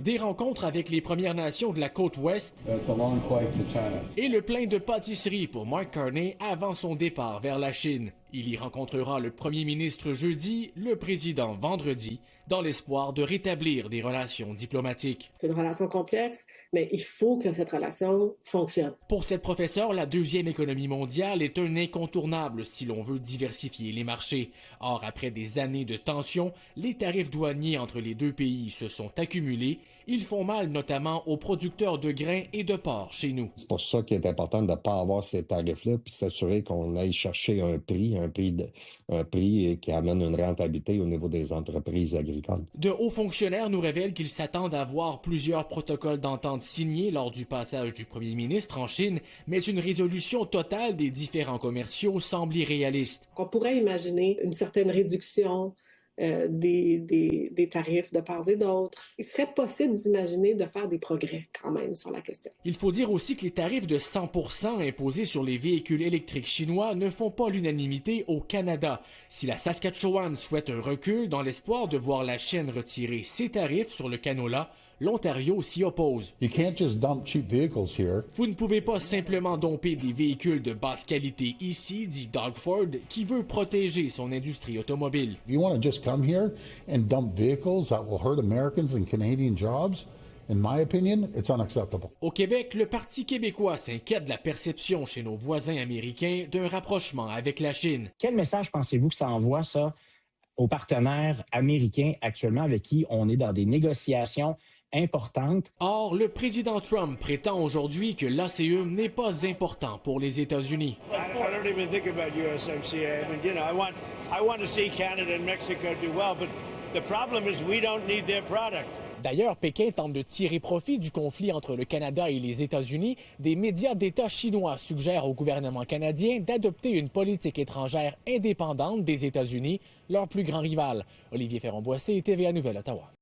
Des rencontres avec les Premières Nations de la côte ouest et le plein de pâtisseries pour Mark Carney avant son départ vers la Chine. Il y rencontrera le premier ministre jeudi, le président vendredi, dans l'espoir de rétablir des relations diplomatiques. C'est une relation complexe, mais il faut que cette relation fonctionne. Pour cette professeure, la deuxième économie mondiale est un incontournable si l'on veut diversifier les marchés. Or, après des années de tensions, les tarifs douaniers entre les deux pays se sont accumulés. Ils font mal notamment aux producteurs de grains et de porc chez nous. C'est pour ça qu'il est important de ne pas avoir ces tarifs-là puis s'assurer qu'on aille chercher un prix qui amène une rentabilité au niveau des entreprises agricoles. De hauts fonctionnaires nous révèlent qu'ils s'attendent à voir plusieurs protocoles d'entente signés lors du passage du premier ministre en Chine, mais une résolution totale des différends commerciaux semble irréaliste. On pourrait imaginer une certaine réduction des tarifs de part et d'autre. Il serait possible d'imaginer de faire des progrès quand même sur la question. Il faut dire aussi que les tarifs de 100% imposés sur les véhicules électriques chinois ne font pas l'unanimité au Canada. Si la Saskatchewan souhaite un recul dans l'espoir de voir la Chine retirer ses tarifs sur le canola, l'Ontario s'y oppose. You can't just dump cheap vehicles here. Vous ne pouvez pas simplement domper des véhicules de basse qualité ici, dit Doug Ford, qui veut protéger son industrie automobile. If you want to just come here and dump vehicles that will hurt Americans and Canadian jobs, in my opinion, it's unacceptable. Au Québec, le Parti québécois s'inquiète de la perception chez nos voisins américains d'un rapprochement avec la Chine. Quel message pensez-vous que ça envoie, ça, aux partenaires américains actuellement avec qui on est dans des négociations importante. Or, le président Trump prétend aujourd'hui que l'ACE n'est pas important pour les États-Unis. D'ailleurs, Pékin tente de tirer profit du conflit entre le Canada et les États-Unis. Des médias d'État chinois suggèrent au gouvernement canadien d'adopter une politique étrangère indépendante des États-Unis, leur plus grand rival. Olivier Ferron-Boissé, TVA Nouvelle, Ottawa.